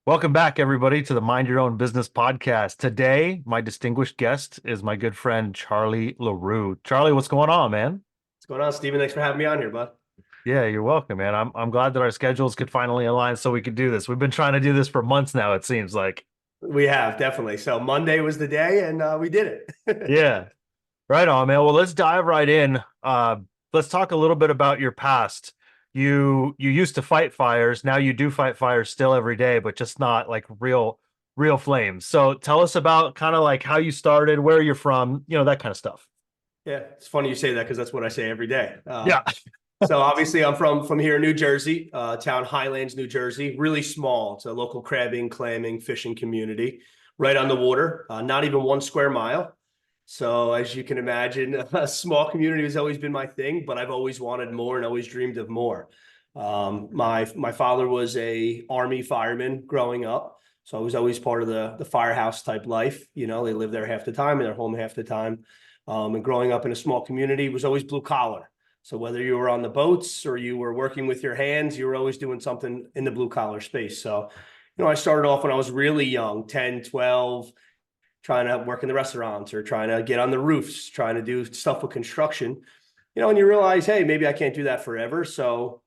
Welcome back, everybody, to the Mind Your Own Business podcast. Today, my distinguished guest is my good friend, Charlie LaRue. Charlie, what's going on, man? What's going on, Steven? Thanks for having me on here, bud. Yeah, you're welcome, man. I'm glad that our schedules could finally align so we could do this. We've been trying to do this for months now, it seems like. We have, definitely. So Monday was the day, and we did it. Yeah, right on, man. Well, let's dive right in. Let's talk a little bit about your past. You used to fight fires. Now you do fight fires still every day, but just not like real flames. So tell us about kind of like how you started, where you're from, that kind of stuff. Yeah, it's funny you say that because that's what I say every day. Yeah. So obviously I'm from here in New Jersey, town Highlands, New Jersey, really small. It's a local crabbing, clamming, fishing community right on the water, not even 1 square mile. So as you can imagine, a small community has always been my thing, but I've always wanted more and always dreamed of more. My father was a Army fireman growing up. So I was always part of the firehouse type life. They live there half the time and they're home half the time. And growing up in a small community was always blue collar. So whether you were on the boats or you were working with your hands, you were always doing something in the blue collar space. So, I started off when I was really young, 10, 12, trying to work in the restaurants or trying to get on the roofs, trying to do stuff with construction, and you realize, hey, maybe I can't do that forever. So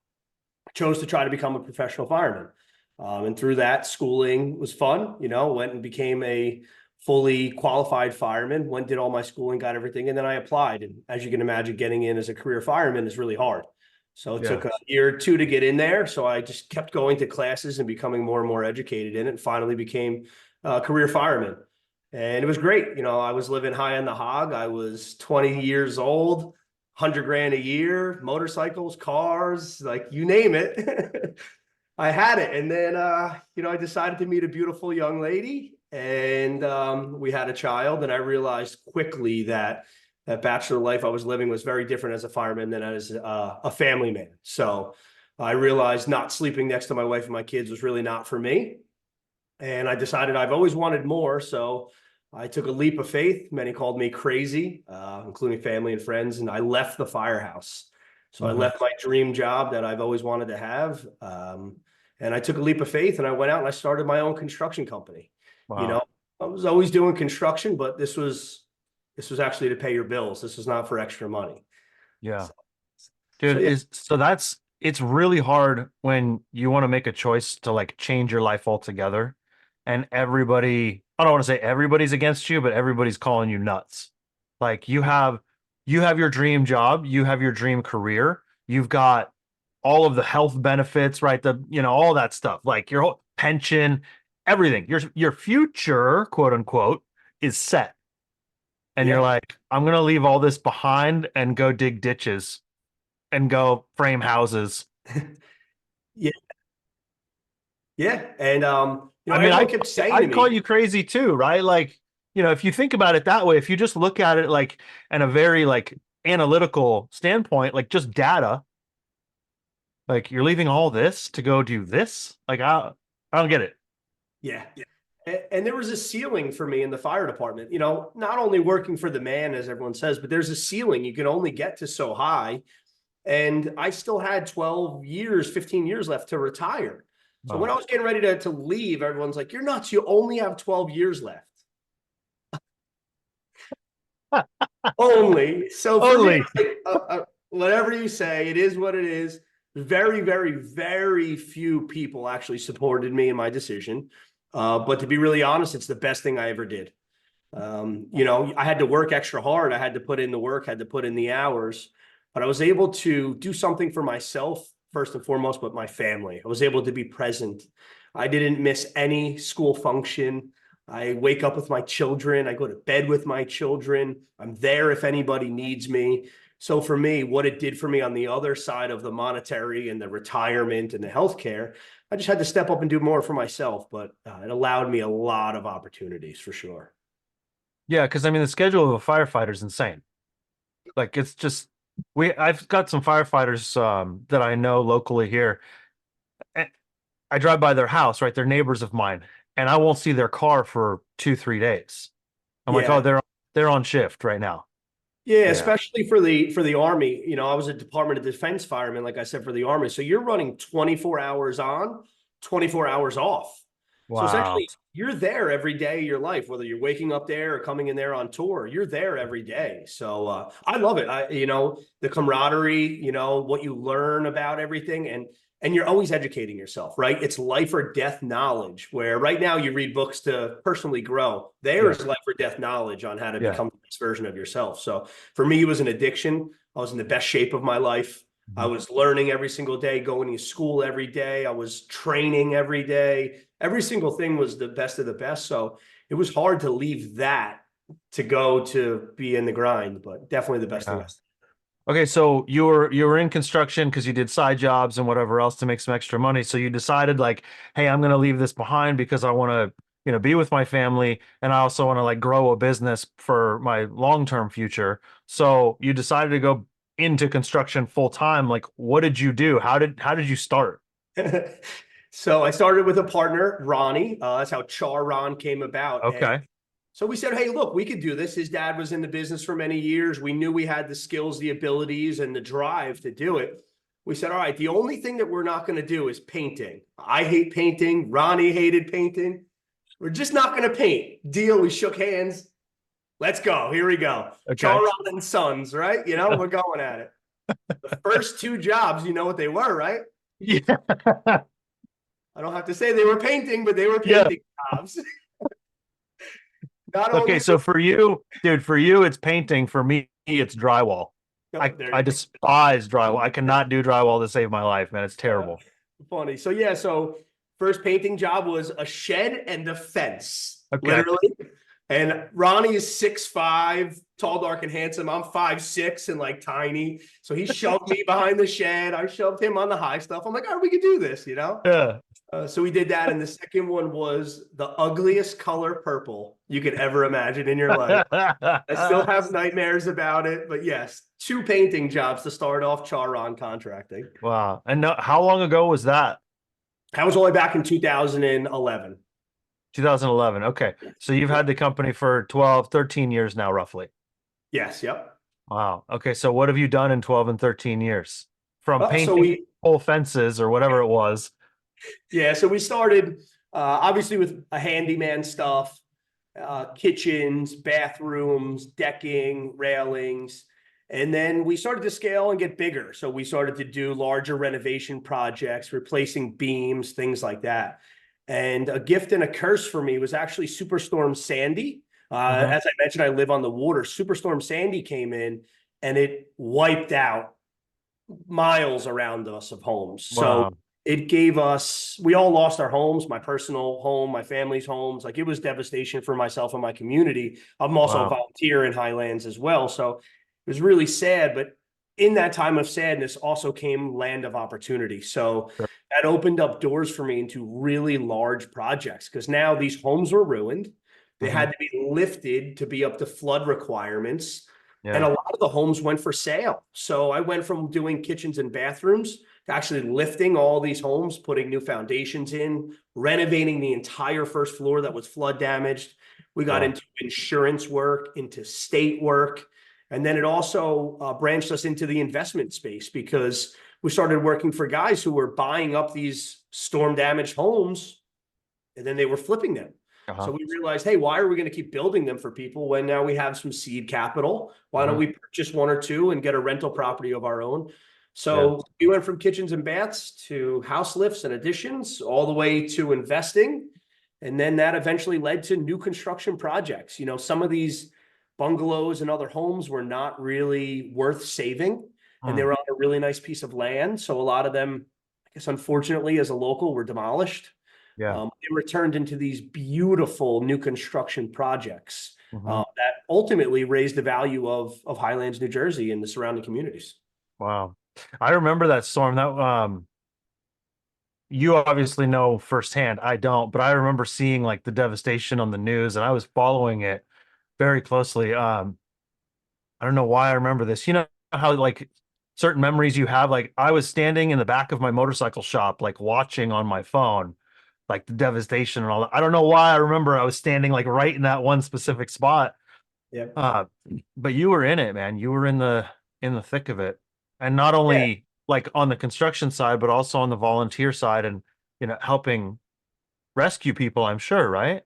I chose to try to become a professional fireman. And through that, schooling was fun, went and became a fully qualified fireman, went, did all my schooling, got everything. And then I applied. And as you can imagine, getting in as a career fireman is really hard. So it took a year or two to get in there. So I just kept going to classes and becoming more and more educated in it, and finally became a career fireman. And it was great. I was living high on the hog. I was 20 years old, 100 grand a year, motorcycles, cars, like you name it. I had it. And then, I decided to meet a beautiful young lady, and we had a child. And I realized quickly that bachelor life I was living was very different as a fireman than as a family man. So I realized not sleeping next to my wife and my kids was really not for me. And I decided I've always wanted more. So I took a leap of faith. Many called me crazy, including family and friends. And I left the firehouse. So I left my dream job that I've always wanted to have. And I took a leap of faith and I went out and I started my own construction company. Wow. I was always doing construction, but this was actually to pay your bills. This was not for extra money. Yeah. Dude, it's really hard when you want to make a choice to like change your life altogether. And everybody, I don't want to say everybody's against you, but everybody's calling you nuts. Like you have your dream job, you have your dream career, you've got all of the health benefits, right? All that stuff, like your whole pension, everything, your future, quote unquote, is set. And you're like, I'm going to leave all this behind and go dig ditches and go frame houses. Yeah. Yeah. And, I kept saying I'd call you crazy too, right? Like, if you think about it that way, if you just look at it like in a very like analytical standpoint, like just data, like you're leaving all this to go do this. Like, I don't get it. Yeah. And there was a ceiling for me in the fire department, not only working for the man, as everyone says, but there's a ceiling. You can only get to so high. And I still had 12 years, 15 years left to retire. So when I was getting ready to leave, everyone's like, you're nuts. You only have 12 years left. Only. So for me, whatever you say, it is what it is. Very, very, very few people actually supported me in my decision. But to be really honest, it's the best thing I ever did. I had to work extra hard. I had to put in the work, had to put in the hours, but I was able to do something for myself first and foremost, but my family. I was able to be present. I didn't miss any school function. I wake up with my children. I go to bed with my children. I'm there if anybody needs me. So for me, what it did for me on the other side of the monetary and the retirement and the healthcare, I just had to step up and do more for myself, but it allowed me a lot of opportunities for sure. Yeah, because the schedule of a firefighter is insane. Like it's just I've got some firefighters that I know locally here. I drive by their house, right? They're neighbors of mine, and I won't see their car for 2-3 days. I'm like, Yeah. oh, they're on shift right now. Yeah, Yeah. especially for the Army. You know, I was a Department of Defense fireman, like I said, for the Army. So you're running 24 hours on, 24 hours off. So Wow. essentially, you're there every day of your life, whether you're waking up there or coming in there on tour. You're there every day. So I love it. The camaraderie, what you learn about everything, and you're always educating yourself, right? It's life or death knowledge. Where right now you read books to personally grow. Yeah. There's life or death knowledge on how to Yeah. become the best version of yourself. So for me, it was an addiction. I was in the best shape of my life. I Mhm. was learning every single day, going to school every day. I was training every day. Every single thing was the best of the best. So it was hard to leave that to go to be in the grind, but definitely the best thing. Yeah. Okay, so you were in construction because you did side jobs and whatever else to make some extra money. So you decided like, hey, I'm gonna leave this behind because I want to, be with my family and I also want to like grow a business for my long-term future. So you decided to go into construction full time. Like, what did you do? How did you start? So I started with a partner, Ronnie. That's how Char Ron came about. And Okay. so we said, hey, look, we could do this. His dad was in the business for many years. We knew we had the skills, the abilities, and the drive to do it. We said, all right, the only thing that we're not going to do is painting. I hate painting. Ronnie hated painting. We're just not going to paint. Deal. We shook hands. Let's go. Here we go. Okay. Char Ron and Sons, right? We're going at it. The first two jobs, you know what they were, right? Yeah. I don't have to say they were painting, but they were Yeah. painting jobs. Not Okay, only so for you, dude, for you it's painting. For me, it's drywall. oh, I there I you despise drywall. I cannot do drywall to save my life, man. It's go. terrible. Funny. So yeah, so first painting job was a shed and a fence, Okay. literally. And Ronnie is 6'5", tall, dark, and handsome. I'm 5'6" and like tiny. So he shoved me behind the shed. I shoved him on the high stuff. I'm like, all right, we could do this. Yeah. So we did that. And the second one was the ugliest color purple you could ever imagine in your life. I still have nightmares about it, but yes, two painting jobs to start off Char Ron Contracting. Wow. And no, how long ago was that? I was only back in 2011. 2011. Okay. So you've had the company for 12, 13 years now, roughly. Yes, yep. Wow. Okay. So what have you done in 12 and 13 years? From So painting we, whole fences or whatever it was. yeah, so we started obviously with a handyman stuff, kitchens, bathrooms, decking, railings. And then we started to scale and get bigger. So we started to do larger renovation projects, replacing beams, things like that. And a gift and a curse for me was actually Superstorm Sandy. Mhm. As I mentioned, I live on the water. Superstorm Sandy came in and it wiped out miles around us of homes. So Wow. it gave us, we all lost our homes, my personal home, my family's homes. Like it was devastation for myself and my community. I'm also a Wow. volunteer in Highlands as well. So it was really sad, but in that time of sadness also came land of opportunity. So Sure. that opened up doors for me into really large projects because now these homes were ruined. They Mhm. had to be lifted to be up to flood requirements. And Yeah. a lot of the homes went for sale. So I went from doing kitchens and bathrooms to actually lifting all these homes, putting new foundations in, renovating the entire first floor that was flood damaged. We got Wow. into insurance work, into state work. And then it also branched us into the investment space because we started working for guys who were buying up these storm damaged homes and then they were flipping them. Uh-huh. So we realized, hey, why are we going to keep building them for people when now we have some seed capital? Why don't Mhm. we purchase one or two and get a rental property of our own? Yeah. So we went from kitchens and baths to house lifts and additions, all the way to investing. And then that eventually led to new construction projects. Some of these bungalows and other homes were not really worth saving, and they Mm. were on a really nice piece of land. So a lot of them, I guess, unfortunately, as a local, were demolished. Yeah. They were turned into these beautiful new construction projects Mhm. that ultimately raised the value of Highlands, New Jersey, and the surrounding communities. Wow. I remember that storm. That you obviously know firsthand. I don't, but I remember seeing like the devastation on the news and I was following it very closely. I don't know why I remember this. You know how like certain memories you have, like I was standing in the back of my motorcycle shop, like watching on my phone, like the devastation and all that. I don't know why I remember I was standing like right in that one specific spot. Yeah. Uh, but you were in it, man. You were in the thick of it. And not Yeah. only like on the construction side, but also on the volunteer side and helping rescue people, I'm sure, right?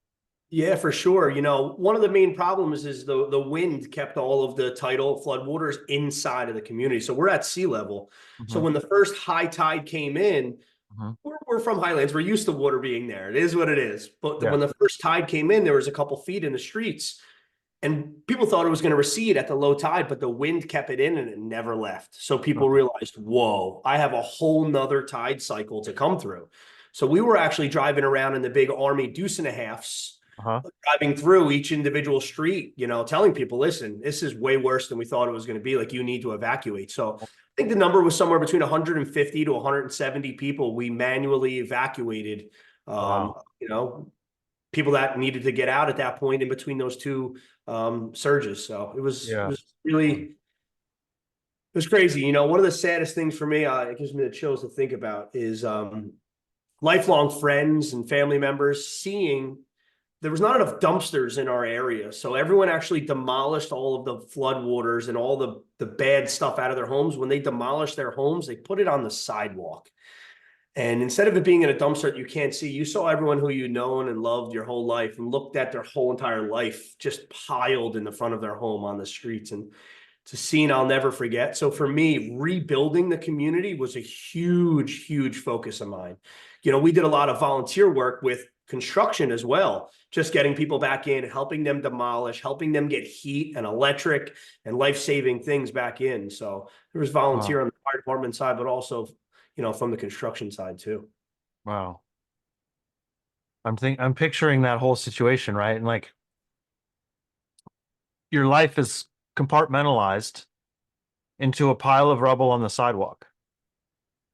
Yeah, for sure. One of the main problems is the wind kept all of the tidal floodwaters inside of the community. So we're at sea level. So Hmm. when the first high tide came in, Hmm. we're from Highlands. We're used to water being there. It is what it is. But Yeah. when the first tide came in, there was a couple feet in the streets, and people thought it was going to recede at the low tide, but the wind kept it in and it never left. So people realized, whoa, I have a whole nother tide cycle to come through. So we were actually driving around in the big Army deuce and a halfs, Uh-huh. driving through each individual street, telling people, listen, this is way worse than we thought it was going to be. Like, you need to evacuate. So I think the number was somewhere between 150 to 170 people we manually evacuated. Um, Wow. you know, People that needed to get out at that point in between those two surges. So it Yeah. was really, it was crazy. One of the saddest things for me, it gives me the chills to think about, is lifelong friends and family members seeing there was not enough dumpsters in our area. So everyone actually demolished all of the floodwaters and all the bad stuff out of their homes. When they demolished their homes, they put it on the sidewalk. And instead of it being in a dumpster that you can't see, you saw everyone who you known and loved your whole life and looked at their whole entire life just piled in the front of their home on the streets. And it's a scene I'll never forget. So for me, rebuilding the community was a huge, huge focus of mine. We did a lot of volunteer work with construction as well, just getting people back in, helping them demolish, helping them get heat and electric and life-saving things back in. So there was volunteer Wow. on the fire department side, but also, from the construction side too. Wow. I'm picturing that whole situation, right? And like your life is compartmentalized into a pile of rubble on the sidewalk.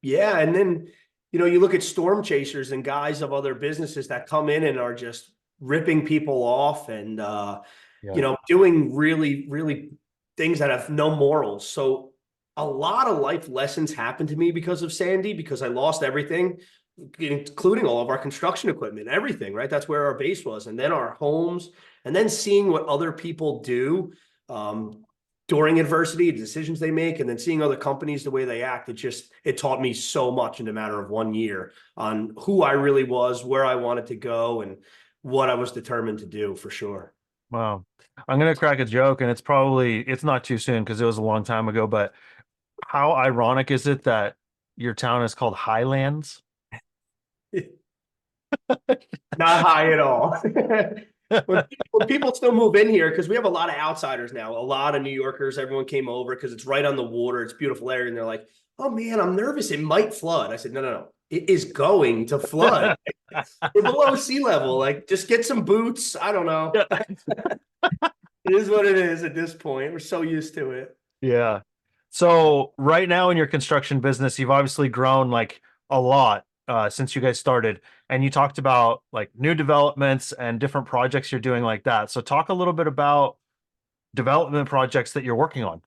Yeah, and then you look at storm chasers and guys of other businesses that come in and are just ripping people off and Yeah. doing really, really things that have no morals. So a lot of life lessons happened to me because of Sandy, because I lost everything, including all of our construction equipment, everything, right? That's where our base was. And then our homes, and then seeing what other people do um, during adversity, the decisions they make, and then seeing other companies, the way they act. It taught me so much in a matter of 1 year on who I really was, where I wanted to go, and what I was determined to do, for sure. Wow. I'm gonna crack a joke, and it's not too soon because it was a long time ago, but how ironic is it that your town is called Highlands? Not high at all. When people still move in here, because we have a lot of outsiders now, a lot of New Yorkers, everyone came over because it's right on the water. It's a beautiful area. And they're like, oh man, I'm nervous. It might flood. I said, no, no, no. It is going to flood. We're below sea level. Like, just get some boots. I don't know. It is what it is at this point. We're so used to it. Yeah. So right now in your construction business, you've obviously grown like a lot since you guys started, and you talked about like new developments and different projects you're doing like that. So talk a little bit about development projects that you're working on.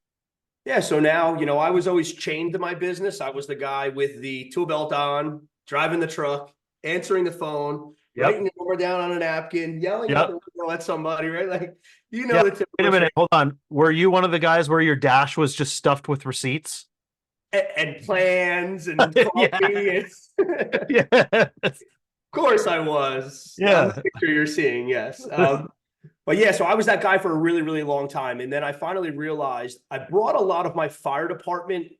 Yeah, so now, I was always chained to my business. I was the guy with the tool belt on, driving the truck, answering the phone, Yep. writing the number down on a napkin, yelling out Yep. the window at somebody, right? Like, Yeah. the Wait a typical minute. shit. Hold on. Were you one of the guys where your dash was just stuffed with receipts? And plans and Yeah. coffee. Of Yeah. course I was on the Yeah. picture you're seeing, yes. But yeah, so I was that guy for a really, really long time. And then I finally realized I brought a lot of my fire department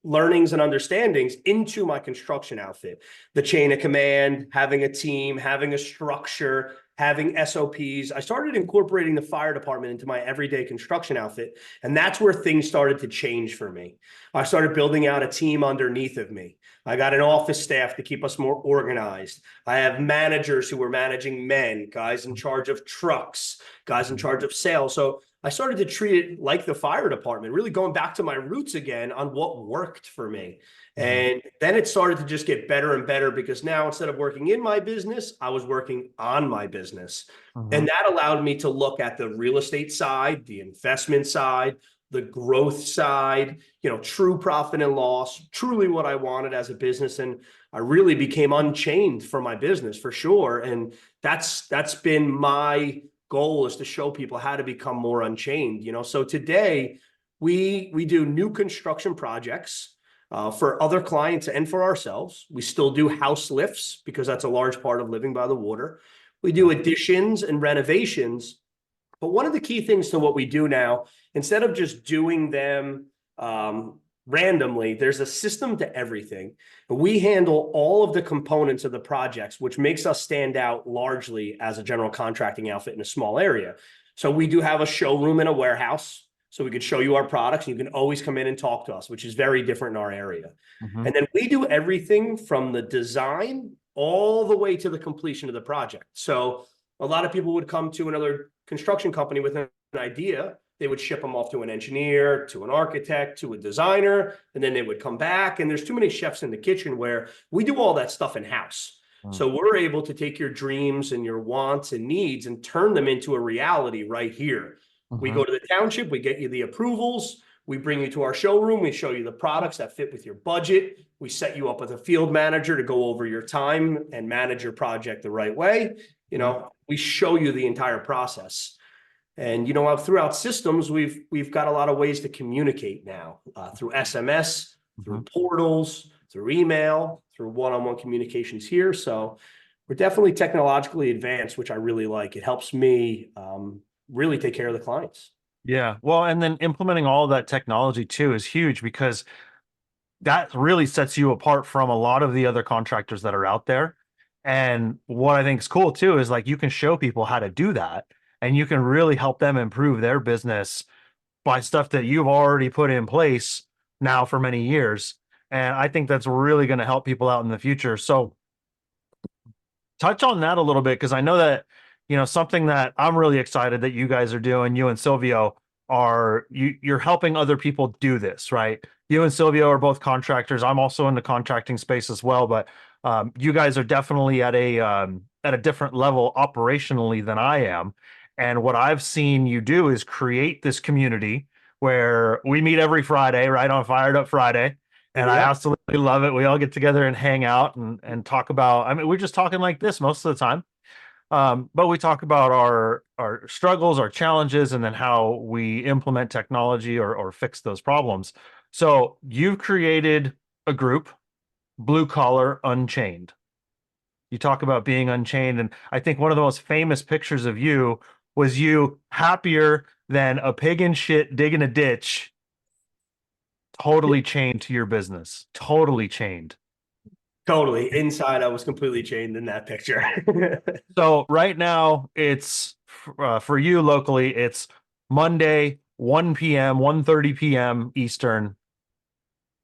learnings and understandings into my construction outfit. The chain of command, having a team, having a structure, having SOPs. I started incorporating the fire department into my everyday construction outfit. And that's where things started to change for me. I started building out a team underneath of me. I got an office staff to keep us more organized. I have managers who were managing men, guys in charge of trucks, guys in charge of sales. So I started to treat it like the fire department, really going back to my roots again on what worked for me. Mhm. And then it started to just get better and better, because now instead of working in my business, I was working on my business. Mhm. And that allowed me to look at the real estate side, the investment side, the growth side, true profit and loss, truly what I wanted as a business. And I really became unchained for my business, for sure. And that's been my goal is to show people how to become more unchained. So today we do new construction projects for other clients and for ourselves. We still do house lifts because that's a large part of living by the water. We do additions and renovations. But one of the key things to what we do now, instead of just doing them randomly, there's a system to everything. We handle all of the components of the projects, which makes us stand out largely as a general contracting outfit in a small area. So we do have a showroom in a warehouse, so we could show you our products. You can always come in and talk to us, which is very different in our area. Mm-hmm. And then we do everything from the design all the way to the completion of the project. So a lot of people would come to another construction company with an idea. They would ship them off to an engineer, to an architect, to a designer, and then they would come back. And there's too many chefs in the kitchen where we do all that stuff in-house. So we're able to take your dreams and your wants and needs and turn them into a reality right here. We go to the township, we get you the approvals, we bring you to our showroom, we show you the products that fit with your budget. We set you up with a field manager to go over your time and manage your project the right way. We show you the entire process. And, throughout systems, we've got a lot of ways to communicate now through SMS, through portals, through email, through one-on-one communications here. So we're definitely technologically advanced, which I really like. It helps me really take care of the clients. Yeah. Well, and then implementing all of that technology too is huge, because that really sets you apart from a lot of the other contractors that are out there. And what I think is cool too is like you can show people how to do that, and you can really help them improve their business by stuff that you've already put in place now for many years. And I think that's really going to help people out in the future. So touch on that a little bit, because I know that, something that I'm really excited that you guys are doing, you and Silvio, you're helping other people do this, right? You and Silvio are both contractors. I'm also in the contracting space as well, but you guys are definitely at a different level operationally than I am. And what I've seen you do is create this community where we meet every Friday, right, on Fired Up Friday. And I absolutely love it. We all get together and hang out and talk about, I mean, we're just talking like this most of the time. But we talk about our struggles, our challenges, and then how we implement technology or fix those problems. So you've created a group, Blue Collar Unchained. You talk about being unchained, and I think one of the most famous pictures of you was you happier than a pig in shit digging a ditch, totally chained to your business, totally chained. Totally. Inside, I was completely chained in that picture. So right now, it's for you locally, it's Monday, 1 p.m., 1:30 p.m. Eastern,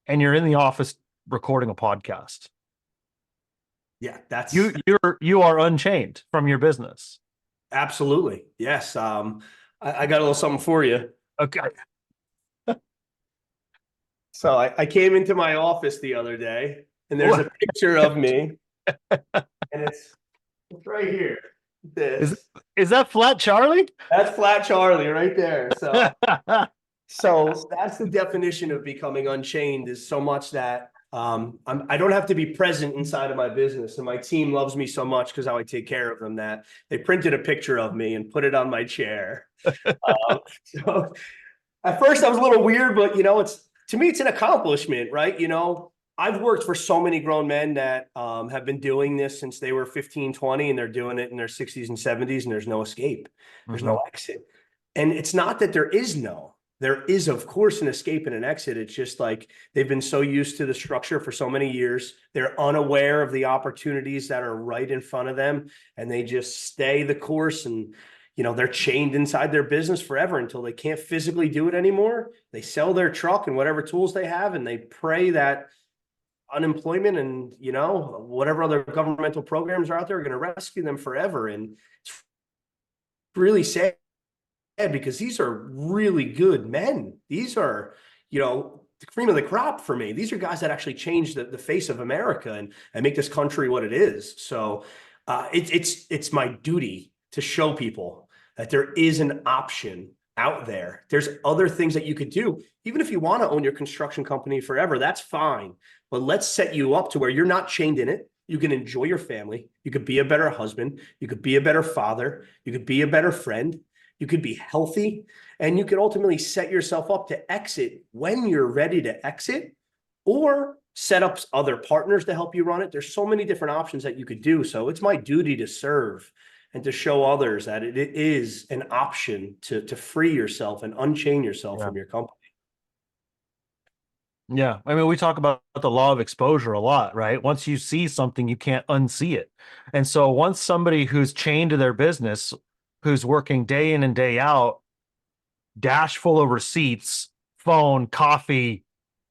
and you're in the office recording a podcast. Yeah, that's you are unchained from your business. Absolutely. Yes. I got a little something for you. Okay. So I came into my office the other day, and there's a picture of me, and it's right here. Is that Flat Charlie? That's Flat Charlie right there. So that's the definition of becoming unchained, is so much that I don't have to be present inside of my business, and my team loves me so much because how I take care of them that they printed a picture of me and put it on my chair. So at first I was a little weird, but to me it's an accomplishment, right? I've worked for so many grown men that have been doing this since they were 15, 20, and they're doing it in their 60s and 70s, and there's no escape. There's no exit. And it's not that there is, of course, an escape and an exit. It's just like they've been so used to the structure for so many years. They're unaware of the opportunities that are right in front of them, and they just stay the course, and they're chained inside their business forever until they can't physically do it anymore. They sell their truck and whatever tools they have, and they pray that unemployment and whatever other governmental programs are out there are going to rescue them forever. And it's really sad because these are really good men. These are the cream of the crop for me. These are guys that actually change the face of America and make this country what it is. So it's my duty to show people that there is an option out there. There's other things that you could do. Even if you want to own your construction company forever, that's fine. But let's set you up to where you're not chained in it. You can enjoy your family. You could be a better husband. You could be a better father. You could be a better friend. You could be healthy, and you could ultimately set yourself up to exit when you're ready to exit, or set up other partners to help you run it. There's so many different options that you could do. So it's my duty to serve and to show others that it is an option to free yourself and unchain yourself Yeah. from your company. Yeah. I mean, we talk about the law of exposure a lot, right? Once you see something, you can't unsee it. And so once somebody who's chained to their business, who's working day in and day out, dash full of receipts, phone, coffee,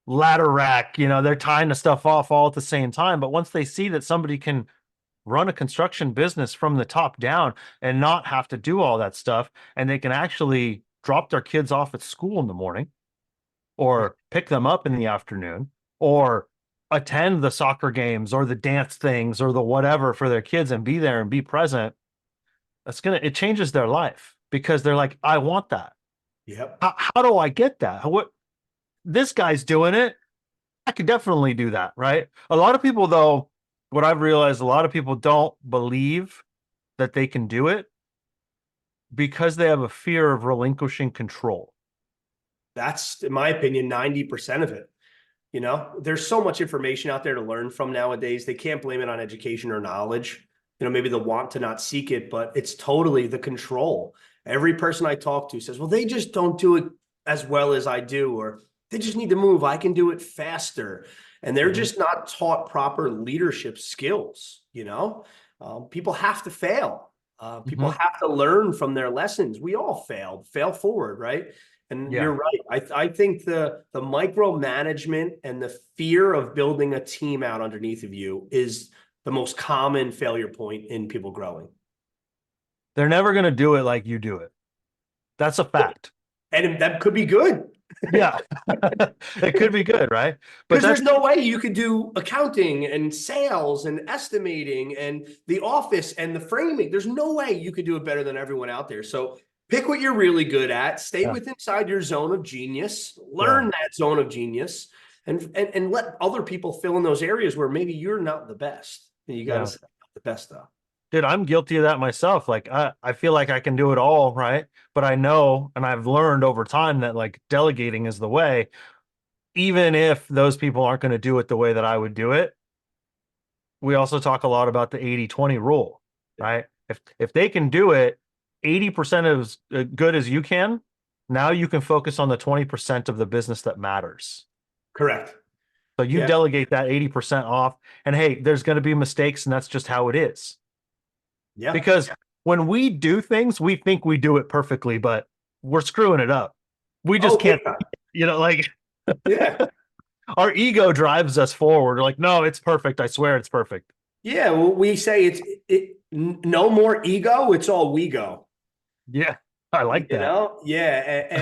ladder rack, they're tying the stuff off all at the same time. But once they see that somebody can run a construction business from the top down and not have to do all that stuff, and they can actually drop their kids off at school in the morning or pick them up in the afternoon or attend the soccer games or the dance things or the whatever for their kids and be there and be present, it changes their life because they're like, I want that. Yep. How do I get that? What this guy's doing it? I could definitely do that, right? A lot of people, though, what I've realized, a lot of people don't believe that they can do it because they have a fear of relinquishing control. That's, in my opinion, 90% of it. There's so much information out there to learn from nowadays. They can't blame it on education or knowledge. Maybe the want to not seek it, but it's totally the control. Every person I talk to says, well, they just don't do it as well as I do, or they just need to move. I can do it faster. And they're just not taught proper leadership skills. People have to fail. People have to learn from their lessons. We all fail forward, right? And Yeah. you're right. I think the micromanagement and the fear of building a team out underneath of you is the most common failure point in people growing. They're never going to do it like you do it. That's a fact. And that could be good. Yeah. It could be good, right? But Because there's no way you could do accounting and sales and estimating and the office and the framing. There's no way you could do it better than everyone out there. So pick what you're really good at, stay within inside your zone of genius, learn that zone of genius, and let other people fill in those areas where maybe you're not the best. And you got to say the best though. Dude, I'm guilty of that myself. Like I feel like I can do it all, right? But I know, and I've learned over time that like delegating is the way, even if those people aren't going to do it the way that I would do it. We also talk a lot about the 80-20 rule, right? If they can do it 80% as good as you can, now you can focus on the 20% of the business that matters. Correct. So you delegate that 80% off, and hey, there's going to be mistakes, and that's just how it is. Yeah. Because when we do things, we think we do it perfectly, but we're screwing it up. We just can't, yeah. Our ego drives us forward. We're like, no, it's perfect. I swear it's perfect. Yeah. Well, we say no more ego. It's all we go. Yeah. I like that. Yeah.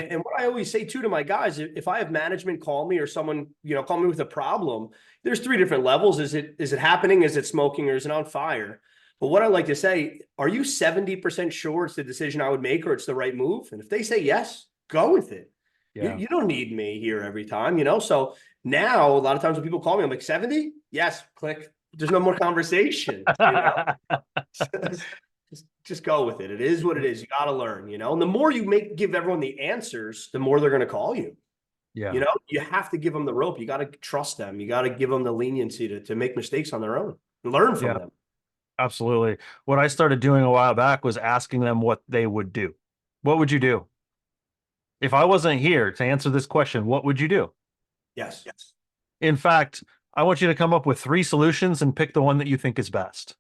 And what I always say too to my guys, if I have management call me or someone, call me with a problem, there's 3 different levels. Is it happening? Is it smoking, or is it on fire? But what I like to say, are you 70% sure it's the decision I would make or it's the right move? And if they say yes, go with it. Yeah. You don't need me here every time, So now a lot of times when people call me, I'm like, 70? Yes, click. There's no more conversation. Just go with it. It is what it is. You got to learn, And the more you give everyone the answers, the more they're going to call you. Yeah. You have to give them the rope. You got to trust them. You got to give them the leniency to make mistakes on their own. Learn from them. Absolutely. What I started doing a while back was asking them what they would do. What would you do? If I wasn't here to answer this question, what would you do? Yes. In fact, I want you to come up with 3 solutions and pick the one that you think is best.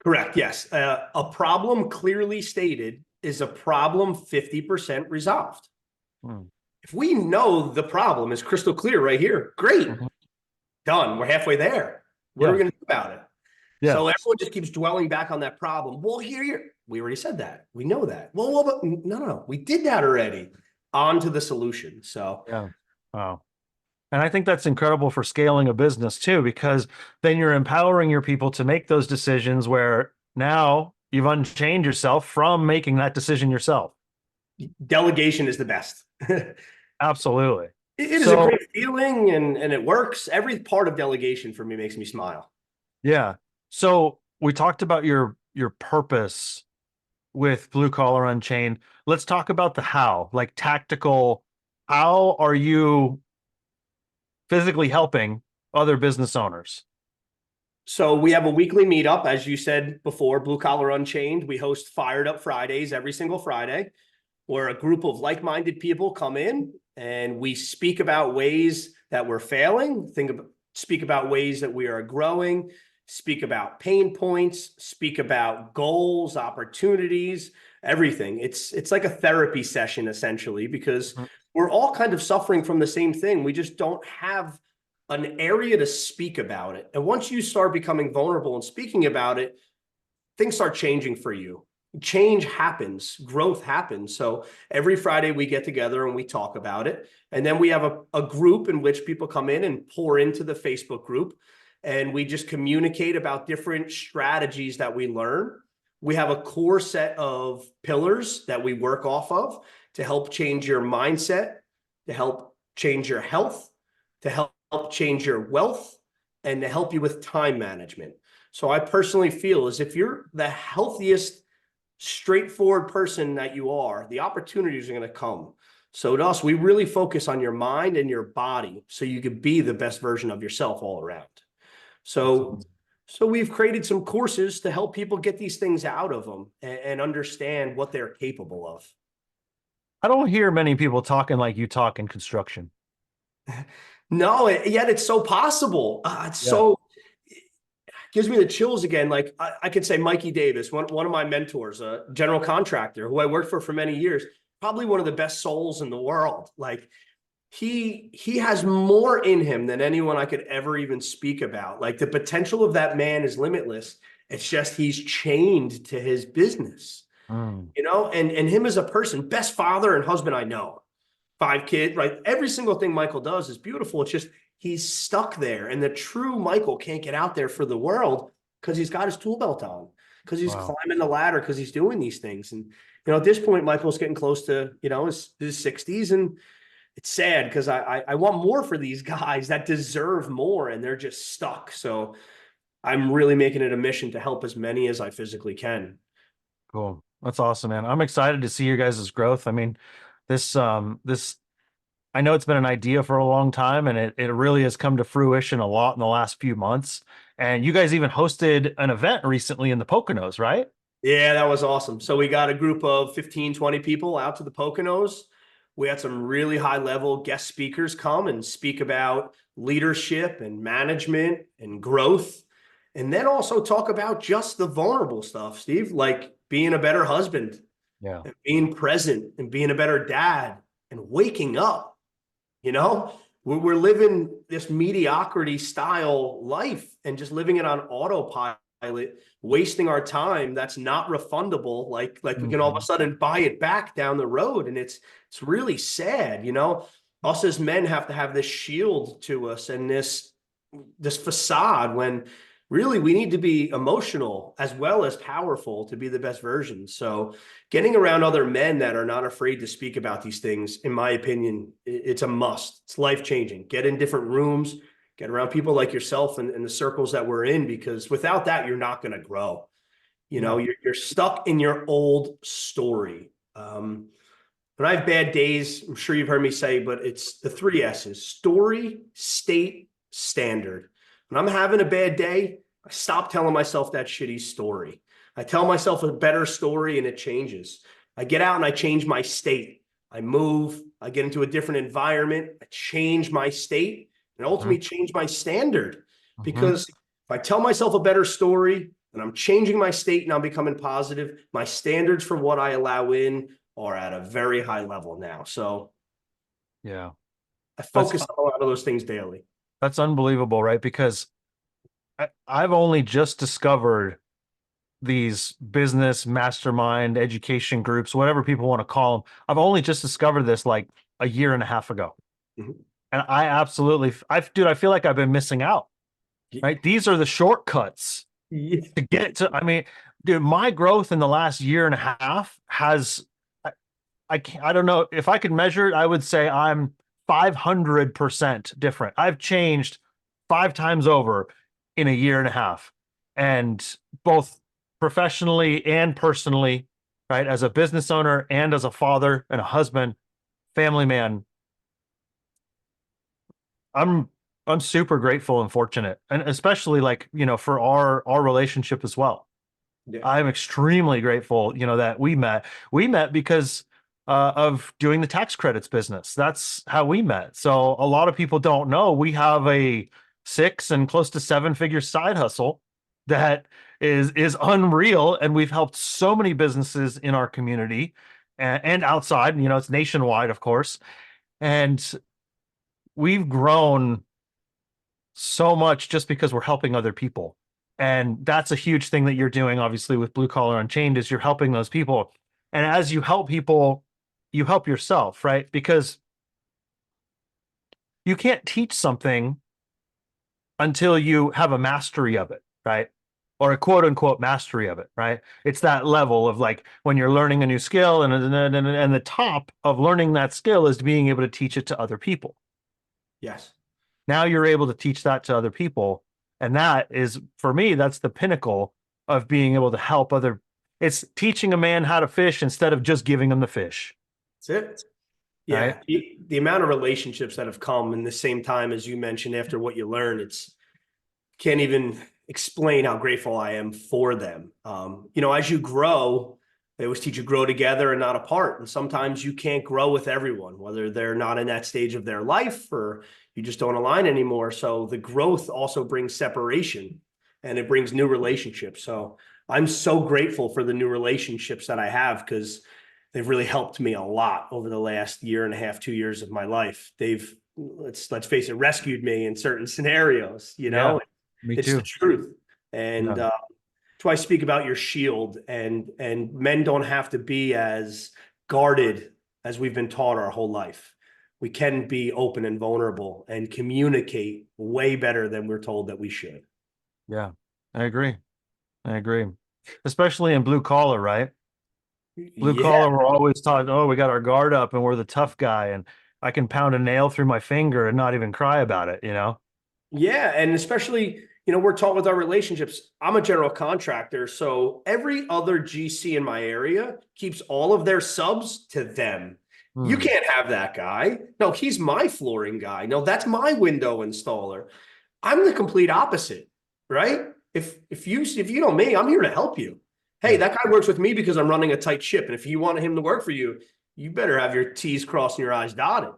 Correct. Yes. A problem clearly stated is a problem 50% resolved. If we know the problem is crystal clear right here, great. Done. We're halfway there. What are we going to do about it? Yeah. So everyone just keeps dwelling back on that problem. Well, here, we already said that. We know that. Well, but no. We did that already. On to the solution. So, yeah. Wow. And I think that's incredible for scaling a business too, because then you're empowering your people to make those decisions where now you've unchained yourself from making that decision yourself. Delegation is the best. Absolutely. It is a great feeling and it works. Every part of delegation for me makes me smile. Yeah. So we talked about your purpose with Blue Collar Unchained. Let's talk about the how, like tactical. How are you physically helping other business owners? So we have a weekly meetup, as you said before, Blue Collar Unchained. We host Fired Up Fridays every single Friday, where a group of like-minded people come in and we speak about ways that we're failing, speak about ways that we are growing, speak about pain points, speak about goals, opportunities, everything. It's like a therapy session essentially, because Mhm. we're all kind of suffering from the same thing. We just don't have an area to speak about it. And once you start becoming vulnerable and speaking about it, things start changing for you. Change happens, growth happens. So every Friday we get together and we talk about it. And then we have a group in which people come in and pour into the Facebook group. And we just communicate about different strategies that we learn. We have a core set of pillars that we work off of to help change your mindset, to help change your health, to help change your wealth, and to help you with time management. So I personally feel as if you're the healthiest, straightforward person that you are, the opportunities are going to come. So to us, we really focus on your mind and your body so you could be the best version of yourself all around. That's So, awesome. so we've created some courses to help people get these things out of them and understand what they're capable of. I don't hear many people talking like you talk in construction. No, yet it's so possible. It's Yeah. so gives me the chills again. Like I could say Mikey Davis, one of my mentors, a general contractor who I worked for many years, probably one of the best souls in the world. Like he has more in him than anyone I could ever even speak about. Like the potential of that man is limitless. It's just he's chained to his business, Mm. and him as a person, best father and husband I know. 5 kids, right? Every single thing Michael does is beautiful. It's just he's stuck there. And the true Michael can't get out there for the world because he's got his tool belt on, because he's Wow. climbing the ladder, because he's doing these things. And at this point, Michael's getting close to, his 60s. And it's sad because I want more for these guys that deserve more and they're just stuck. So I'm really making it a mission to help as many as I physically can. Cool. That's awesome, man. I'm excited to see your guys' growth. I mean, this I know it's been an idea for a long time and it really has come to fruition a lot in the last few months. And you guys even hosted an event recently in the Poconos, right? Yeah, that was awesome. So we got a group of 15, 20 people out to the Poconos. We had some really high level guest speakers come and speak about leadership and management and growth. And then also talk about just the vulnerable stuff, Steve, like being a better husband Yeah. and being present and being a better dad and waking up. You know, we're living this mediocrity style life and just living it on autopilot, wasting our time. That's not refundable. Like we can all of a Mhm. sudden buy it back down the road, and it's really sad. Us as men have to have this shield to us and this facade when really we need to be emotional as well as powerful to be the best version. So getting around other men that are not afraid to speak about these things, in my opinion, it's a must. It's life-changing. Get in different rooms, get around people like yourself and the circles that we're in, because without that, you're not going to grow. No. You're stuck in your old story. When I have bad days, I'm sure you've heard me say, but it's the 3 S's: story, state, standard. When I'm having a bad day, I stop telling myself that shitty story. I tell myself a better story and it changes. I get out and I change my state. I move, I get into a different environment, I change my state, and Mhm. ultimately change my standard. Mhm. Because if I tell myself a better story and I'm changing my state and I'm becoming positive, my standards for what I allow in are at a very high level now. So Yeah. I That's focus on a lot of those things daily. that's unbelievable, right? Because I've only just discovered these business mastermind education groups, whatever people want to call them. I've only just discovered this like a year and a half ago. Mhm. And I absolutely, dude, I feel like I've been missing out, right? These are the shortcuts Yeah. to get to, I mean, dude, my growth in the last year and a half has, I don't know if I could measure it, I would say I'm 500% different. I've changed 5 times over in a year and a half. and both professionally and personally, right? As a business owner and as a father and a husband, family man, I'm I'm super grateful and fortunate, and especially like, for our relationship as well. Yeah. I'm extremely grateful, that we met. We met because of doing the tax credits business. That's how we met. So a lot of people don't know we have a 6 and close to 7 figure side hustle that is unreal, and we've helped so many businesses in our community and outside. It's nationwide, of course, and we've grown so much just because we're helping other people. And that's a huge thing that you're doing, obviously, with Blue Collar Unchained, is you're helping those people. And as you help people, you help yourself, right? Because you can't teach something until you have a mastery of it, right? Or a quote unquote mastery of it, right? It's that level of like when you're learning a new skill, and the top of learning that skill is being able to teach it to other people. Yes. Now you're able to teach that to other people. And that is, for me, that's the pinnacle of being able to help other. It's teaching a man how to fish instead of just giving him the fish. That's it. Right. Yeah. The amount of relationships that have come in the same time as you mentioned after what you learn, it's can't even explain how grateful I am for them. As you grow, they always teach you grow together and not apart. And sometimes you can't grow with everyone, whether they're not in that stage of their life or you just don't align anymore. So the growth also brings separation and it brings new relationships. So I'm so grateful for the new relationships that I have because they've really helped me a lot over the last year and a half, 2 years of my life. They've, let's face it, rescued me in certain scenarios, Yeah, me it's the too. truth. And Yeah. that's why I speak about your shield, and men don't have to be as guarded as we've been taught our whole life. We can be open and vulnerable and communicate way better than we're told that we should. Yeah. I agree. I agree. Especially in blue collar, right? Blue Yeah. collar, we're always taught, oh, we got our guard up and we're the tough guy, and I can pound a nail through my finger and not even cry about it. Yeah. And especially, we're taught with our relationships. I'm a general contractor. So every other GC in my area keeps all of their subs to them. You Hmm. can't have that guy. No, he's my flooring guy. No, that's my window installer. I'm the complete opposite, right? If you know me, I'm here to help you. Hey, Yeah. that guy works with me because I'm running a tight ship. And if you want him to work for you, you better have your T's crossed and your I's dotted.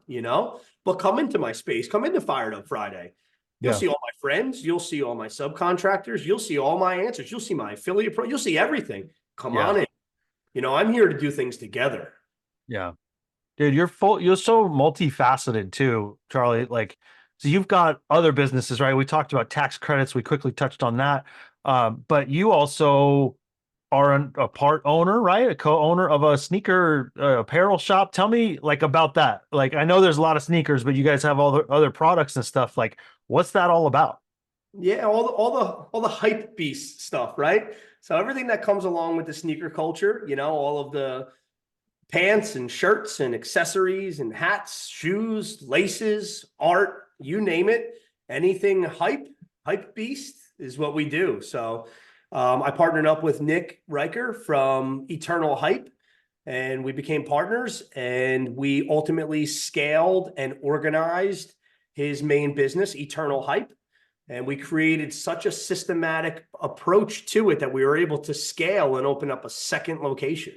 But come into my space, come into Fired Up Friday. You'll Yeah. see all my friends, you'll see all my subcontractors, you'll see all my answers, you'll see my affiliate pro, you'll see everything. Come Yeah. on in. I'm here to do things together. Yeah. Dude, you're so multifaceted too, Charlie. Like, so you've got other businesses, right? We talked about tax credits. We quickly touched on that. But you also are a part owner, right? A co-owner of a sneaker apparel shop. Tell me like about that. Like, I know there's a lot of sneakers, but you guys have all the other products and stuff. Like, what's that all about? Yeah, all the hype beast stuff, right? So everything that comes along with the sneaker culture, all of the pants and shirts and accessories and hats, shoes, laces, art, you name it. Anything hype beast is what we do. So I partnered up with Nick Riker from Eternal Hype, and we became partners. And we ultimately scaled and organized his main business, Eternal Hype. And we created such a systematic approach to it that we were able to scale and open up a second location.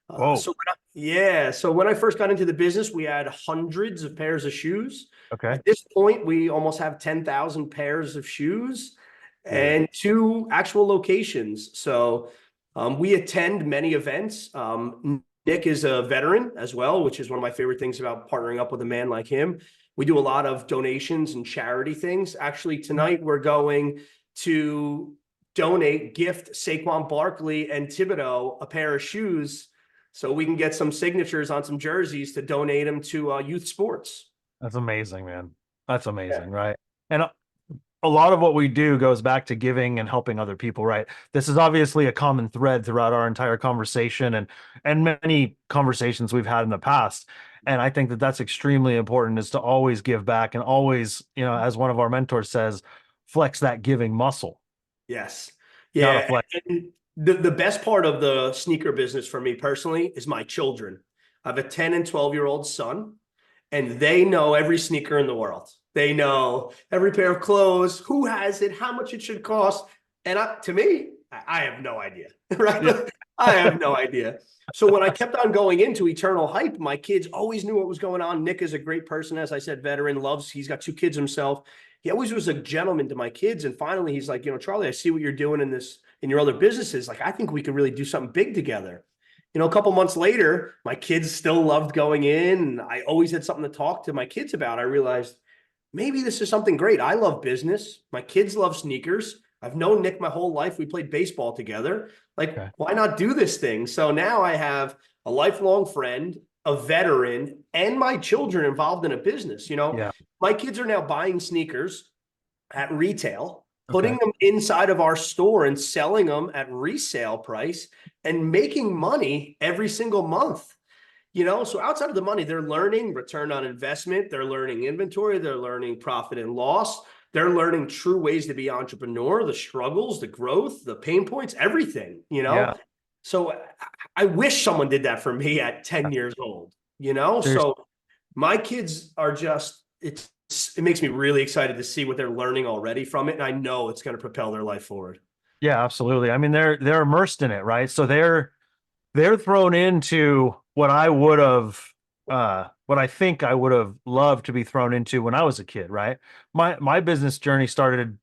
Oh, So when I first got into the business, we had hundreds of pairs of shoes. okay. At this point, we almost have 10,000 pairs of shoes Dude. and 2 actual locations. So we attend many events. Nick is a veteran as well, which is one of my favorite things about partnering up with a man like him. We do a lot of donations and charity things. Actually, tonight we're going to gift Saquon Barkley and Thibodeau a pair of shoes so we can get some signatures on some jerseys to donate them to youth sports. That's amazing, man. That's Yeah. amazing, right? And a lot of what we do goes back to giving and helping other people, right? This is obviously a common thread throughout our entire conversation and many conversations we've had in the past. And I think that that's extremely important, is to always give back and always, as one of our mentors says, flex that giving muscle. Yes. Not a Yeah. flex. And the best part of the sneaker business for me personally is my children. I have a 10 and 12-year-old son, and they know every sneaker in the world. They know every pair of clothes, who has it, how much it should cost. And to me, I have no idea, right? Yeah. I have no idea. So when I kept on going into Eternal Hype, my kids always knew what was going on. Nick is a great person, as I said, veteran, he's got 2 kids himself. He always was a gentleman to my kids. And finally, he's like, Charlie, I see what you're doing in your other businesses. Like, I think we could really do something big together. A couple months later, my kids still loved going in. And I always had something to talk to my kids about. I realized maybe this is something great. I love business. My kids love sneakers. I've known Nick my whole life. We played baseball together. Like, Okay. why not do this thing? So now I have a lifelong friend, a veteran, and my children involved in a business. Yeah. My kids are now buying sneakers at retail, putting Okay. them inside of our store and selling them at resale price and making money every single month. So outside of the money, they're learning return on investment, they're learning inventory, they're learning profit and loss, they're learning true ways to be entrepreneur, the struggles, the growth, the pain points, everything. Yeah. So I wish someone did that for me at 10 years old. There's So my kids are just, it makes me really excited to see what they're learning already from it. And I know it's going to propel their life forward. Yeah, absolutely. I mean, they're immersed in it, right? So they're thrown into what I would have what I think I would have loved to be thrown into when I was a kid, right? My business journey started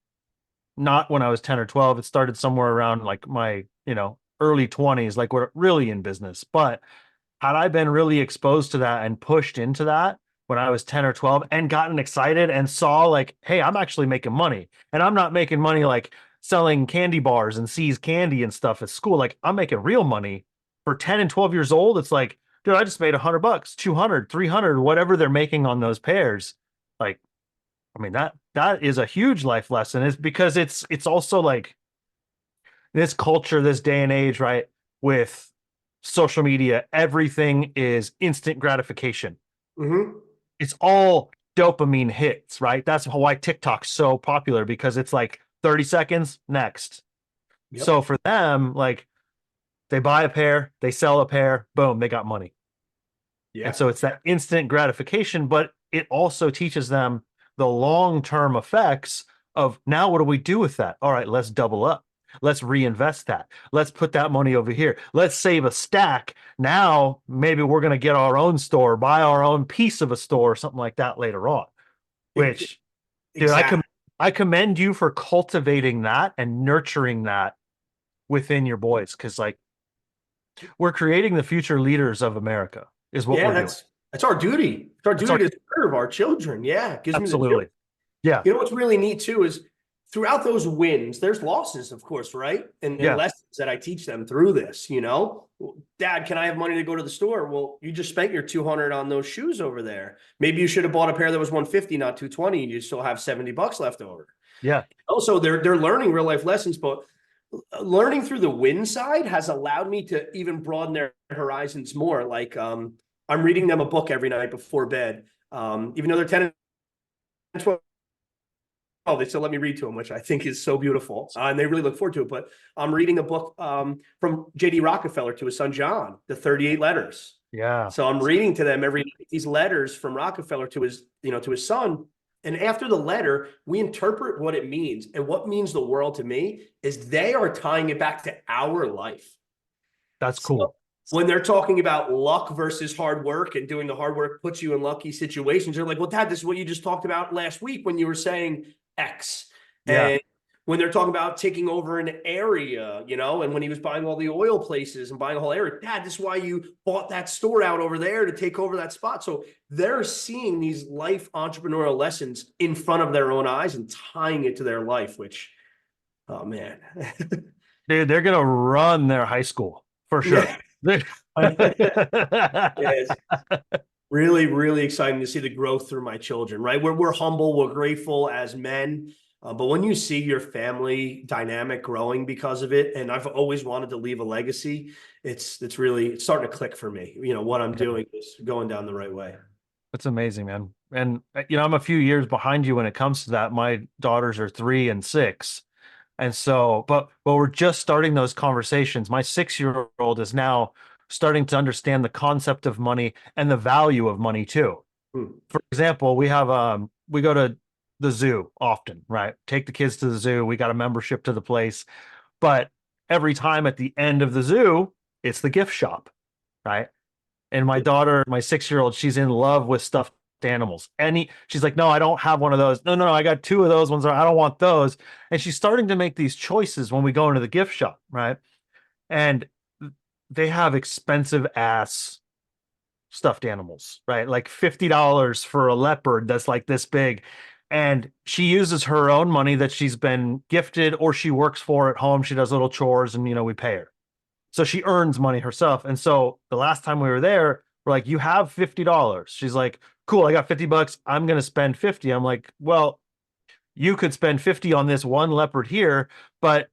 not when I was 10 or 12. It started somewhere around like my, early 20s, like we're really in business. But had I been really exposed to that and pushed into that when I was 10 or 12 and gotten excited and saw like, hey, I'm actually making money. And I'm not making money like selling candy bars and C's candy and stuff at school. Like I'm making real money for 10 and 12 years old. It's like, dude, I just made $100, 200, 300, whatever they're making on those pairs. Like, I mean, that is a huge life lesson. Is because it's also like this culture, this day and age, right? With social media, everything is instant gratification. Mm-hmm. It's all dopamine hits, right? That's why TikTok's so popular because it's like 30 seconds, next. Yep. So for them, like they buy a pair, they sell a pair, boom, they got money. And Yeah. so it's that instant gratification, but it also teaches them the long-term effects of now what do we do with that? All right, let's double up. Let's reinvest that. Let's put that money over here. Let's save a stack. Now, maybe we're going to get our own store, buy our own piece of a store, or something like that later on. Which, dude, Exactly. I commend you for cultivating that and nurturing that within your boys because, like, we're creating the future leaders of America, is what Yeah, we're doing. that's our duty. It's our That's duty our to serve our children. Yeah, it gives me the chills. absolutely. Yeah. What's really neat too is throughout those wins, there's losses, of course, right? And Yeah. lessons that I teach them through this. Dad, can I have money to go to the store? Well, you just spent your 200 on those shoes over there. Maybe you should have bought a pair that was 150, not 220, and you still have $70 left over. Yeah. Also, they're learning real life lessons, but learning through the win side has allowed me to even broaden their horizons more. Like I'm reading them a book every night before bed. Even though they're 10 and 12, they still let me read to them, which I think is so beautiful. And they really look forward to it. But I'm reading a book from J.D. Rockefeller to his son, John, the 38 letters. Yeah. So I'm reading to them every night these letters from Rockefeller to his son. And after the letter, we interpret what it means. And what means the world to me is they are tying it back to our life. That's So cool. when they're talking about luck versus hard work and doing the hard work puts you in lucky situations, they're like, well, Dad, this is what you just talked about last week when you were saying X. Yeah. And when they're talking about taking over an area, and when he was buying all the oil places and buying a whole area, Dad, this is why you bought that store out over there to take over that spot. So they're seeing these life entrepreneurial lessons in front of their own eyes and tying it to their life, which, oh man. Dude, they're gonna run their high school for sure. Yeah. It's really, really exciting to see the growth through my children, right? We're humble, we're grateful as men. But when you see your family dynamic growing because of it, and I've always wanted to leave a legacy, it's starting to click for me. What I'm doing is going down the right way. That's amazing, man. And I'm a few years behind you when it comes to that. My daughters are 3 and 6. And so, but we're just starting those conversations. My 6-year-old is now starting to understand the concept of money and the value of money too. Hmm. For example, we go to the zoo often, right? Take the kids to the zoo. We got a membership to the place, but every time at the end of the zoo, it's the gift shop, right? And my daughter, my 6-year-old, she's in love with stuffed animals. She's like, no, I don't have one of those. No, no, no, I got two of those ones. I don't want those. And she's starting to make these choices when we go into the gift shop, right? And they have expensive ass stuffed animals, right? Like $50 for a leopard that's like this big. And she uses her own money that she's been gifted or she works for at home. She does little chores and, we pay her. So she earns money herself. And so the last time we were there, we're like, you have $50. She's like, cool, I got $50. I'm going to spend 50. I'm like, well, you could spend 50 on this one leopard here, but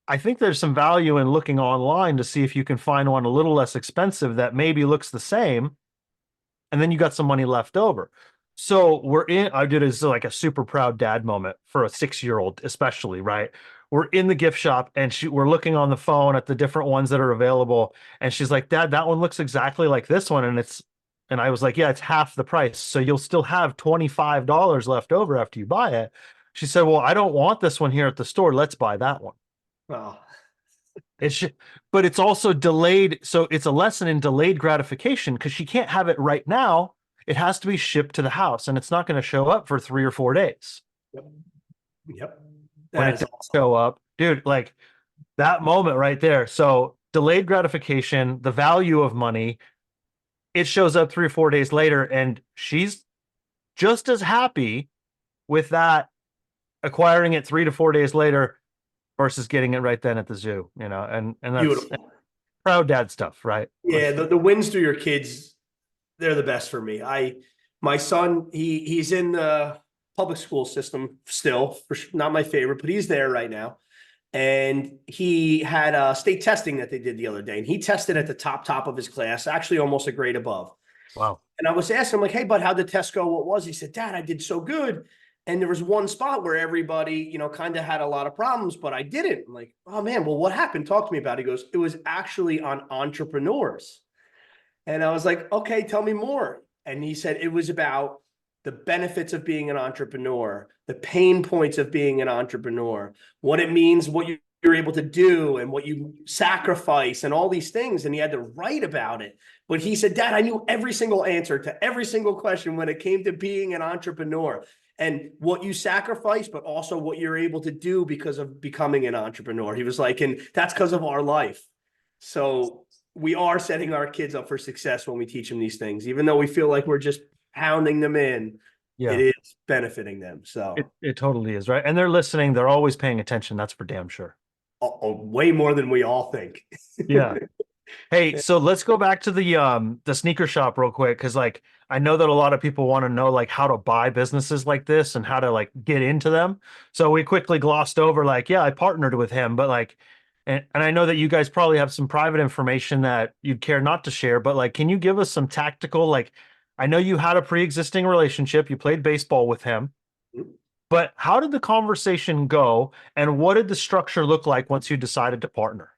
I think there's some value in looking online to see if you can find one a little less expensive that maybe looks the same. And then you got some money left over. So I did as like a super proud dad moment for a 6-year-old, especially, right? We're in the gift shop and we're looking on the phone at the different ones that are available. And she's like, Dad, that one looks exactly like this one. And I was like, yeah, it's half the price. So you'll still have $25 left over after you buy it. She said, well, I don't want this one here at the store. Let's buy that one. Oh, It's just, but it's also delayed. So it's a lesson in delayed gratification because she can't have it right now. It has to be shipped to the house and it's not going to show up for 3 or 4 days. yep. Yep. When That it is does awesome. show up, dude, like that moment right there. So delayed gratification, the value of money, it shows up 3 or 4 days later, and she's just as happy with that acquiring it 3 to 4 days later versus getting it right then at the zoo, and that's Beautiful. proud dad stuff, right? Yeah, the wins through your kids, they're the best for me. My son, he's in the public school system still, not my favorite, but he's there right now. And he had state testing that they did the other day, and he tested at the top of his class, actually almost a grade above. Wow. And I was asking him, like, hey, bud, how'd the test go? What was? He said, Dad, I did so good. And there was one spot where everybody, kind of had a lot of problems, but I didn't. I'm like, oh man, well, what happened? Talk to me about it. He goes, it was actually on entrepreneurs. And I was like, okay, tell me more. And he said it was about the benefits of being an entrepreneur, the pain points of being an entrepreneur, what it means, what you're able to do and what you sacrifice and all these things. And he had to write about it. But he said, Dad, I knew every single answer to every single question when it came to being an entrepreneur and what you sacrifice, but also what you're able to do because of becoming an entrepreneur. He was like, and that's because of our life. So we are setting our kids up for success when we teach them these things, even though we feel like we're just pounding them in. Yeah, it is benefiting them. So it totally is, right? And they're listening, they're always paying attention. That's for damn sure. way more than we all think. Yeah. Hey, so let's go back to the sneaker shop real quick because like I know that a lot of people want to know like how to buy businesses like this and how to like get into them. So we quickly glossed over like, yeah, I partnered with him, but like and I know that you guys probably have some private information that you'd care not to share, but like can you give us some tactical like I know you had a pre-existing relationship, you played baseball with him, but how did the conversation go and what did the structure look like once you decided to partner?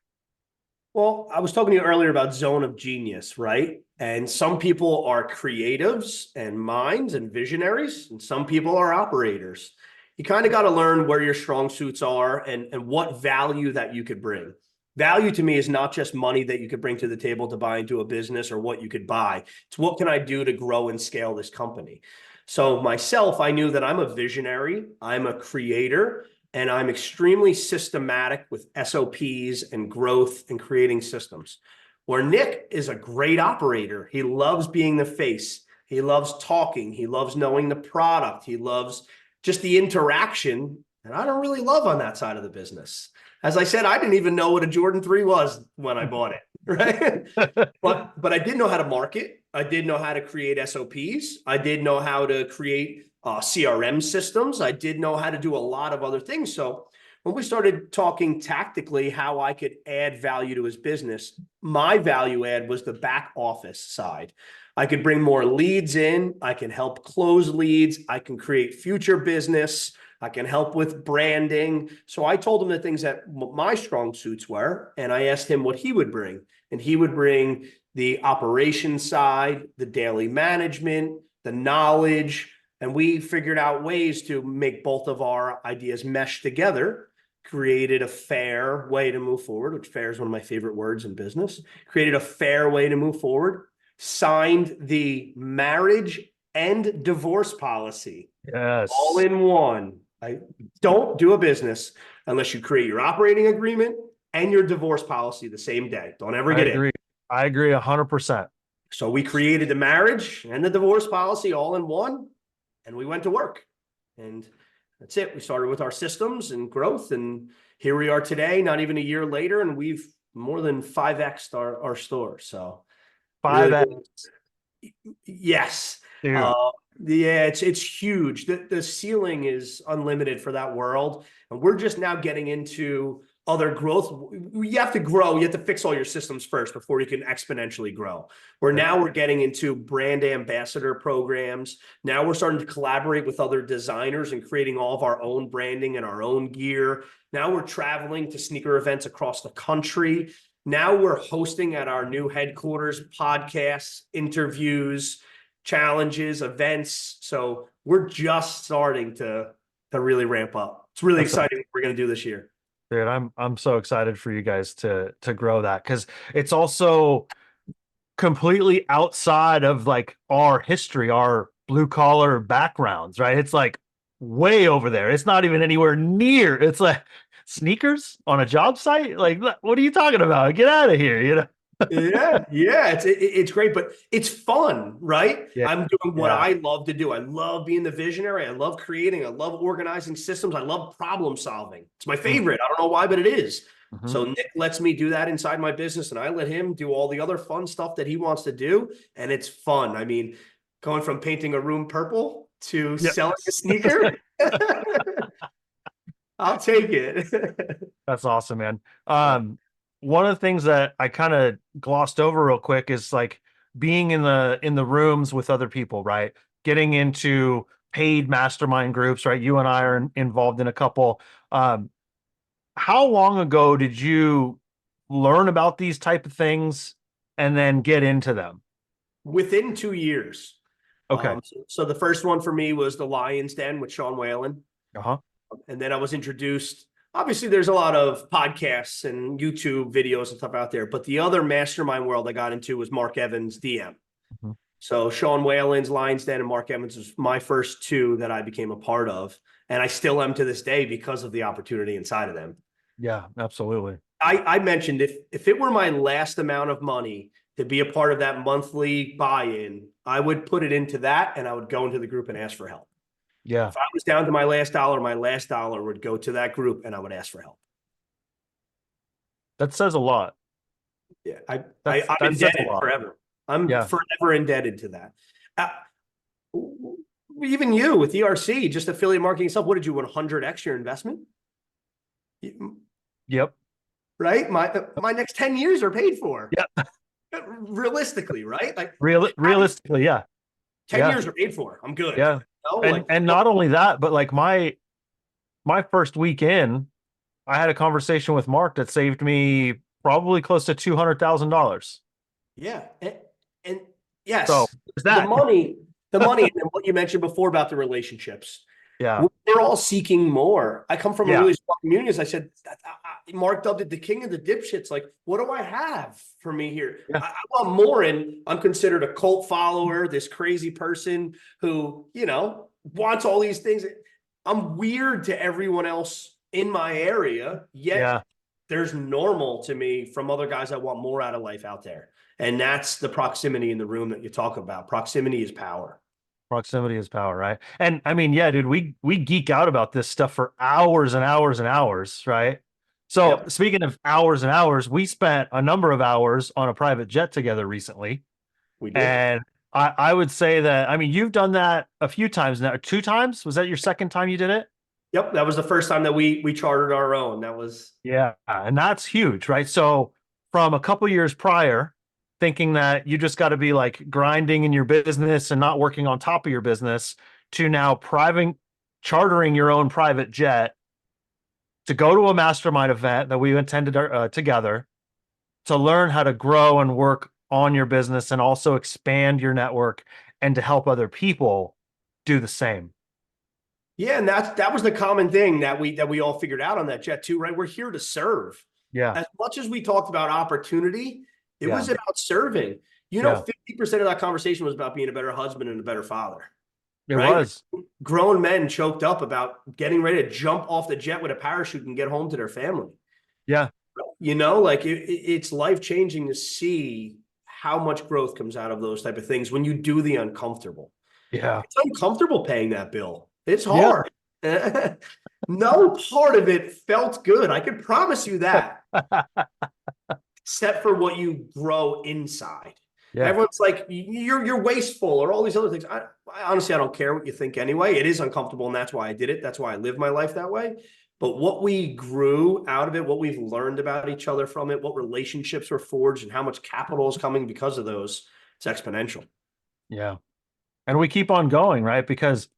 Well, I was talking to you earlier about zone of genius, right? And some people are creatives and minds and visionaries, and some people are operators. You kind of got to learn where your strong suits are and what value that you could bring. Value to me is not just money that you could bring to the table to buy into a business or what you could buy. It's what can I do to grow and scale this company? So myself, I knew that I'm a visionary, I'm a creator, and I'm extremely systematic with SOPs and growth and creating systems. Where Nick is a great operator. He loves being the face. He loves talking. He loves knowing the product. He loves just the interaction. And I don't really love on that side of the business. As I said, I didn't even know what a Jordan 3 was when I bought it, right? but I did know how to market. I did know how to create SOPs. I did know how to create CRM systems. I did know how to do a lot of other things. So when we started talking tactically how I could add value to his business, my value add was the back office side. I could bring more leads in. I can help close leads. I can create future business. I can help with branding. So I told him the things that my strong suits were, and I asked him what he would bring. And he would bring the operations side, the daily management, the knowledge, and we figured out ways to make both of our ideas mesh together, created a fair way to move forward, which fair is one of my favorite words in business, created a fair way to move forward, signed the marriage and divorce policy. Yes. All in one. I don't do a business unless you create your operating agreement and your divorce policy the same day. Don't ever get it. I agree 100%. So we created the marriage and the divorce policy all in one, and we went to work. And that's it. We started with our systems and growth, and here we are today, not even a year later, and we've more than 5x'd our store. So 5x. Really, yes. Yeah, it's huge. The ceiling is unlimited for that world. And we're just now getting into other growth. You have to grow. You have to fix all your systems first before you can exponentially grow. Now we're getting into brand ambassador programs. Now we're starting to collaborate with other designers and creating all of our own branding and our own gear. Now we're traveling to sneaker events across the country. Now we're hosting at our new headquarters podcasts, interviews, challenges, events. So we're just starting to really ramp up. It's really exciting what we're going to do this year. Dude, I'm so excited for you guys to grow that, because it's also completely outside of like our history, our blue collar backgrounds, right? It's like way over there. It's not even anywhere near. It's like sneakers on a job site. Like, what are you talking about? Get out of here, you know? Yeah, it's great, but it's fun, right? Yeah. I'm doing what I love to do. I love being the visionary. I love creating. I love organizing systems. I love problem solving. It's my favorite. I don't know why, but it is. So Nick lets me do that inside my business, and I let him do all the other fun stuff that he wants to do, and it's fun. I mean, going from painting a room purple to selling a sneaker, I'll take it. That's awesome, man. One of the things that I kind of glossed over real quick is like being in the rooms with other people, right? Getting into paid mastermind groups, right? You and I are involved in a couple. How long ago did you learn about these type of things and then get into them? Within 2 years. Okay. So the first one for me was the Lions Den with Sean Whalen. And then I was introduced. Obviously, there's a lot of podcasts and YouTube videos and stuff out there, but the other mastermind world I got into was Mark Evans' DM. So Sean Whalen's Lions Den and Mark Evans was my first two that I became a part of, and I still am to this day because of the opportunity inside of them. Yeah, absolutely. I mentioned if it were my last amount of money to be a part of that monthly buy-in, I would put it into that, and I would go into the group and ask for help. Yeah. If I was down to my last dollar would go to that group and I would ask for help. That says a lot. Yeah. I'm indebted forever. I'm forever indebted to that. Even you with ERC, just affiliate marketing stuff. What did you 100x your investment? Yep. Right. My next 10 years are paid for. Yeah. Realistically, right? Like realistically, yeah. 10 years are paid for. I'm good. Yeah. And not only that, but like my first week in, I had a conversation with Mark that saved me probably close to $200,000. Yeah. And yes, so that. the money, and then what you mentioned before about the relationships. Yeah. We're all seeking more. I come from a really small community. As I said, Mark dubbed it the king of the dipshits. Like, what do I have for me here? Yeah. I want more. And I'm considered a cult follower, this crazy person who, wants all these things. I'm weird to everyone else in my area, yet there's normal to me from other guys that want more out of life out there. And that's the proximity in the room that you talk about. Proximity is power. Proximity is power, right? And I mean, yeah, dude, we geek out about this stuff for hours and hours and hours, right? So speaking of hours and hours, we spent a number of hours on a private jet together recently. We did. And I would say that, I mean, you've done that a few times now. 2 times? Was that your second time you did it? Yep. That was the first time that we chartered our own. That was. Yeah. And that's huge, right? So from a couple years prior, thinking that you just got to be like grinding in your business and not working on top of your business, to now chartering your own private jet to go to a mastermind event that we attended together to learn how to grow and work on your business and also expand your network and to help other people do the same. Yeah, and that was the common thing that we all figured out on that jet too, right? We're here to serve. Yeah. As much as we talked about opportunity, it was about serving. 50% of that conversation was about being a better husband and a better father. It was. Grown men choked up about getting ready to jump off the jet with a parachute and get home to their family. Yeah. Like it's life-changing to see how much growth comes out of those type of things when you do the uncomfortable. Yeah. It's uncomfortable paying that bill. It's hard. Yeah. No part of it felt good. I can promise you that. Except for what you grow inside. Yeah. Everyone's like, you're wasteful or all these other things. I honestly, I don't care what you think anyway. It is uncomfortable, and that's why I did it. That's why I live my life that way. But what we grew out of it, what we've learned about each other from it, what relationships were forged, and how much capital is coming because of those, it's exponential. Yeah. And we keep on going, right? Because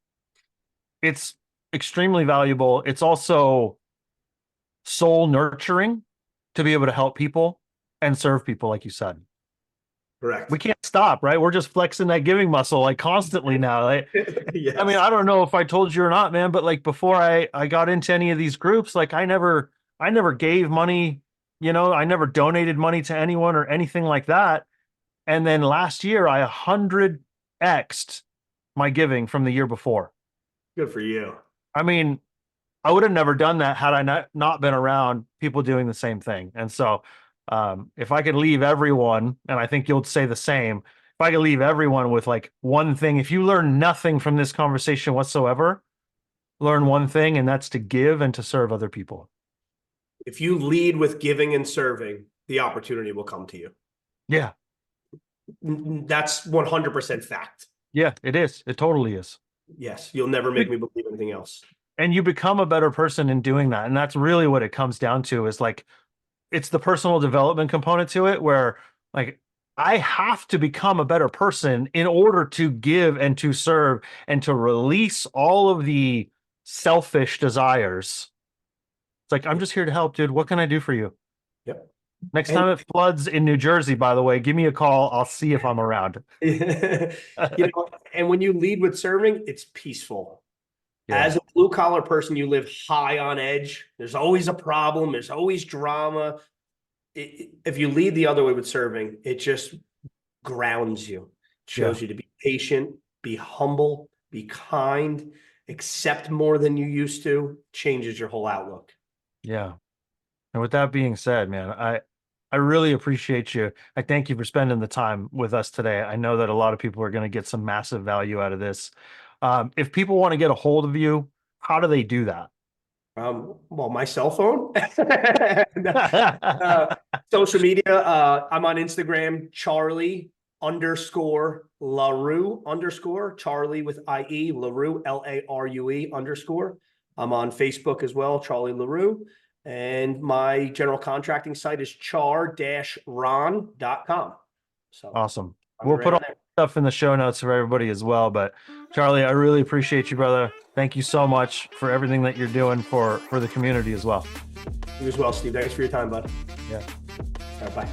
it's extremely valuable. It's also soul nurturing to be able to help people and serve people, like you said. Correct. We can't stop, right? We're just flexing that giving muscle like constantly now. Yes. I mean, I don't know if I told you or not, man, but like before I got into any of these groups, like I never gave money, I never donated money to anyone or anything like that. And then last year I 100x'd my giving from the year before. Good for you. I mean, I would have never done that had I not been around people doing the same thing. And so if I could leave everyone, and I think you'll say the same, if I could leave everyone with like one thing, if you learn nothing from this conversation whatsoever, learn one thing, and that's to give and to serve other people. If you lead with giving and serving, the opportunity will come to you. Yeah. That's 100% fact. Yeah, it is. It totally is. Yes. You'll never make me believe anything else. And you become a better person in doing that. And that's really what it comes down to, is like, it's the personal development component to it, where like I have to become a better person in order to give and to serve and to release all of the selfish desires. It's like, I'm just here to help, dude. What can I do for you? Yep. Next time it floods in New Jersey, by the way, give me a call. I'll see if I'm around. And when you lead with serving, it's peaceful. Yeah. As a blue collar person, you live high on edge. There's always a problem. There's always drama. If you lead the other way with serving, it just grounds you. It shows you to be patient, be humble, be kind, accept more than you used to, changes your whole outlook. Yeah. And with that being said, man, I really appreciate you. I thank you for spending the time with us today. I know that a lot of people are going to get some massive value out of this. If people want to get a hold of you, how do they do that? Well, my cell phone, social media. I'm on Instagram, Charlie _LaRue_ Charlie with IE, LaRue, LARUE_. I'm on Facebook as well, Charlie LaRue. And my general contracting site is char-ron.com. So awesome. We'll put all that stuff in the show notes for everybody as well. But Charlie, I really appreciate you, brother. Thank you so much for everything that you're doing for the community as well. You as well, Steve. Thanks for your time, bud. Yeah. All right, bye.